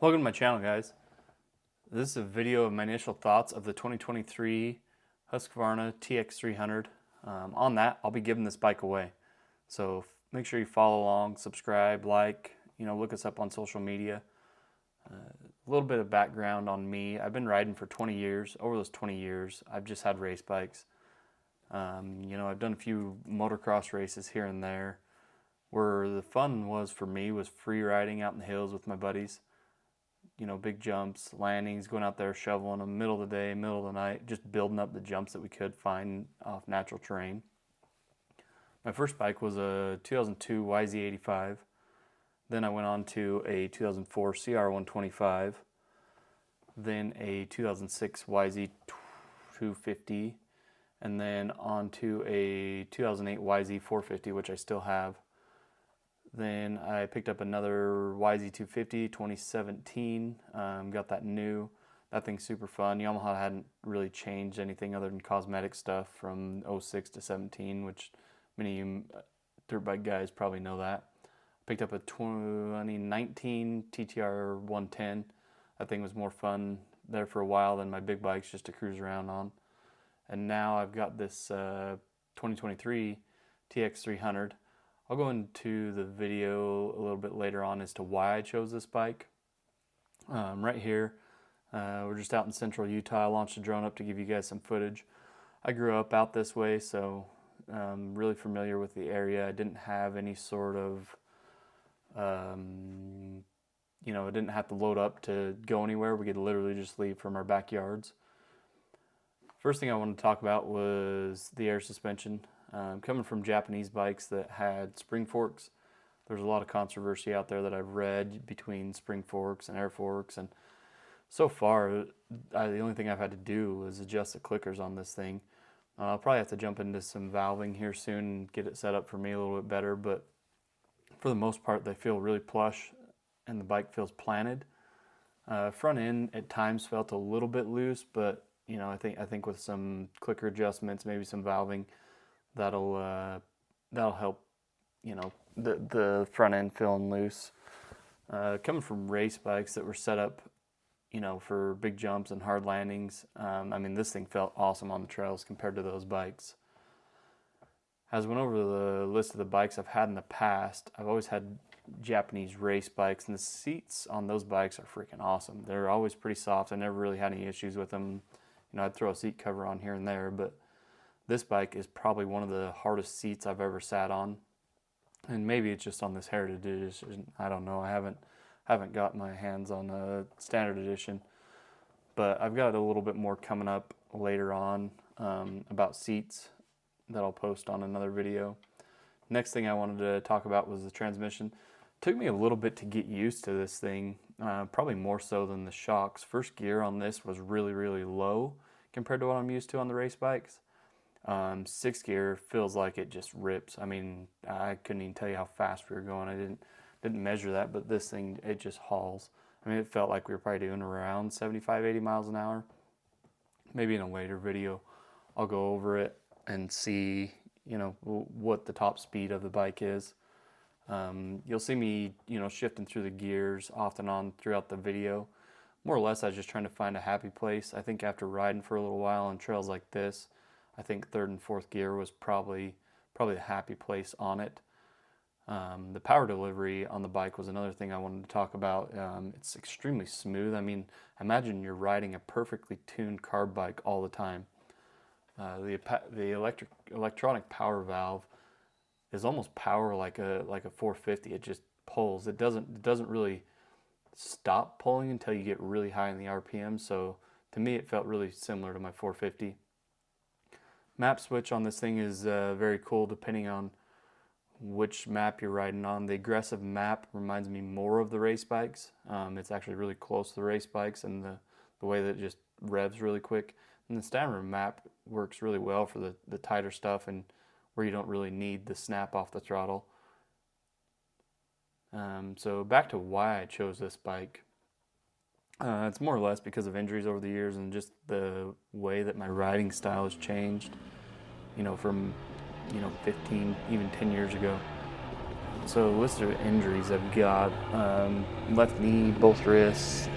Welcome to my channel, guys. This is a video of my initial thoughts of the 2023 Husqvarna TX300. On that, I'll be giving this bike away. So make sure you follow along, subscribe, like, look us up on social media. A little bit of background on me. I've been riding for 20 years. Over those 20 years, I've just had race bikes. I've done a few motocross races here and there. Where the fun was for me was free riding out in the hills with my buddies. Big jumps, landings, going out there shoveling them, middle of the day, middle of the night, just building up the jumps that we could find off natural terrain. My first bike was a 2002 YZ85. Then I went on to a 2004 CR125. Then a 2006 YZ250. And then on to a 2008 YZ450, which I still have. Then I picked up another YZ250 2017, got that new. That thing's super fun. Yamaha hadn't really changed anything other than cosmetic stuff from 06 to 17, which many of you dirt bike guys probably know that. Picked up a 2019 TTR 110. That thing was more fun there for a while than my big bikes just to cruise around on. And now I've got this 2023 TX300. I'll go into the video a little bit later on as to why I chose this bike. Right here, we're just out in central Utah. I launched a drone up to give you guys some footage. I grew up out this way, so I'm really familiar with the area. I didn't have any sort of, I didn't have to load up to go anywhere. We could literally just leave from our backyards. First thing I wanted to talk about was the air suspension. Coming from Japanese bikes that had spring forks, there's a lot of controversy out there that I've read between spring forks and air forks, and so far the only thing I've had to do is adjust the clickers on this thing. I'll probably have to jump into some valving here soon and get it set up for me a little bit better, but for the most part they feel really plush and the bike feels planted. Front end at times felt a little bit loose, but I think with some clicker adjustments, maybe some valving, that'll help the front end feeling loose. Coming from race bikes that were set up for big jumps and hard landings, this thing felt awesome on the trails compared to those bikes. As I went over the list of the bikes I've had in the past, I've always had Japanese race bikes, and the seats on those bikes are freaking awesome. They're always pretty soft. I never really had any issues with them. I'd throw a seat cover on here and there, but this bike is probably one of the hardest seats I've ever sat on, and maybe it's just on this Heritage Edition. I don't know. I haven't got my hands on a standard edition, but I've got a little bit more coming up later on about seats that I'll post on another video. Next thing I wanted to talk about was the transmission. It took me a little bit to get used to this thing, probably more so than the shocks. First gear on this was really, really low compared to what I'm used to on the race bikes. Sixth gear feels like it just rips. I couldn't even tell you how fast we were going. I didn't measure that, but this thing, it just hauls. It felt like we were probably doing around 75, 80 miles an hour. Maybe in a later video, I'll go over it and see, what the top speed of the bike is. You'll see me, shifting through the gears off and on throughout the video. More or less, I was just trying to find a happy place. I think after riding for a little while on trails like this, I think third and fourth gear was probably the happy place on it. The power delivery on the bike was another thing I wanted to talk about. It's extremely smooth. Imagine you're riding a perfectly tuned carb bike all the time. The electronic power valve is almost power like a 450. It just pulls. It doesn't really stop pulling until you get really high in the RPM. So to me, it felt really similar to my 450. Map switch on this thing is very cool depending on which map you're riding on. The aggressive map reminds me more of the race bikes. It's actually really close to the race bikes, and the way that it just revs really quick. And the standard map works really well for the tighter stuff and where you don't really need the snap off the throttle. So back to why I chose this bike. It's more or less because of injuries over the years and just the way that my riding style has changed, from 15, even 10 years ago. So list of injuries I've got: left knee, both wrists,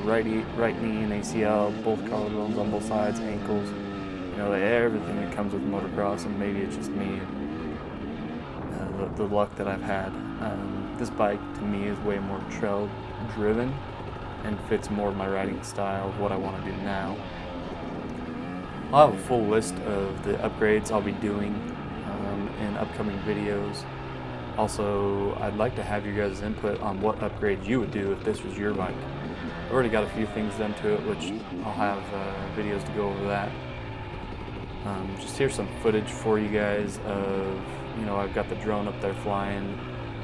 right knee and ACL, both collarbones on both sides, ankles. You know, everything that comes with motocross, and maybe it's just me, the luck that I've had. This bike to me is way more trail driven and fits more of my riding style of what I want to do now. I'll have a full list of the upgrades I'll be doing in upcoming videos. Also, I'd like to have you guys' input on what upgrades you would do if this was your bike. I've already got a few things done to it, which I'll have videos to go over that. Just here's some footage for you guys of, you know, I've got the drone up there flying,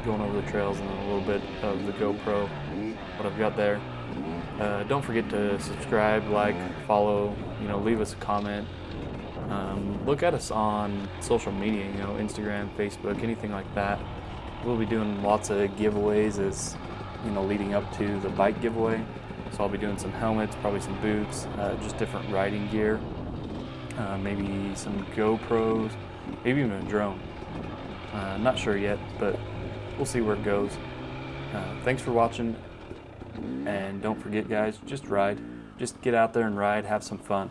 going over the trails, and then a little bit of the GoPro, what I've got there. Don't forget to subscribe, like, follow, you know, leave us a comment. Look at us on social media, you know, Instagram, Facebook, anything like that. We'll be doing lots of giveaways as, you know, leading up to the bike giveaway. So I'll be doing some helmets, probably some boots, just different riding gear, maybe some GoPros, maybe even a drone. Not sure yet, but we'll see where it goes. Thanks for watching, and don't forget, guys, just ride. Just get out there and ride, have some fun.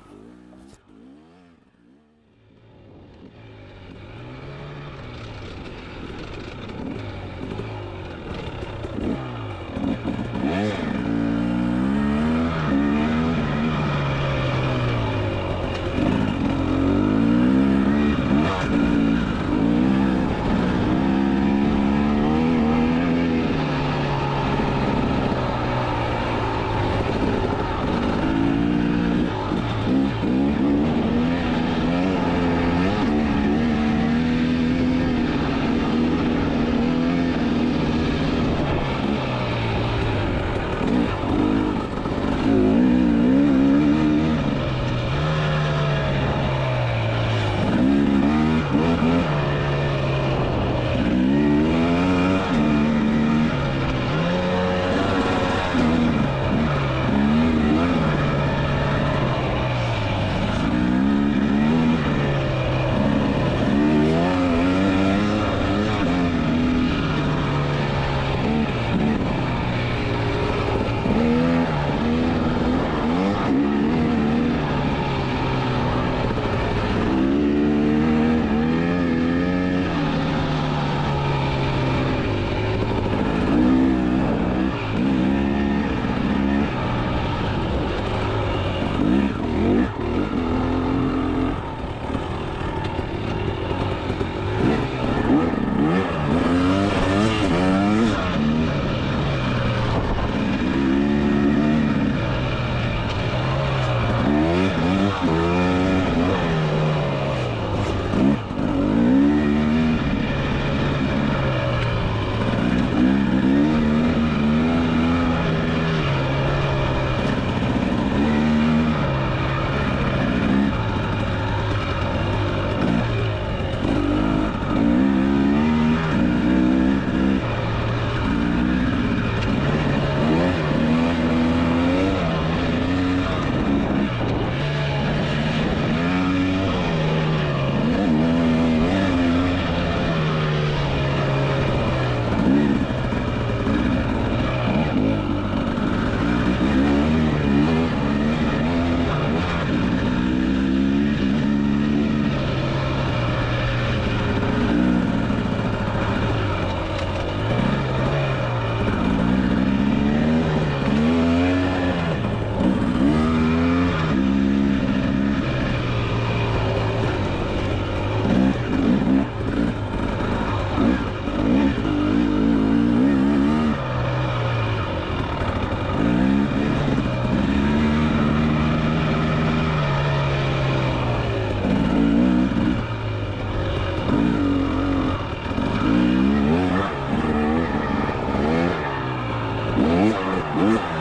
Yeah.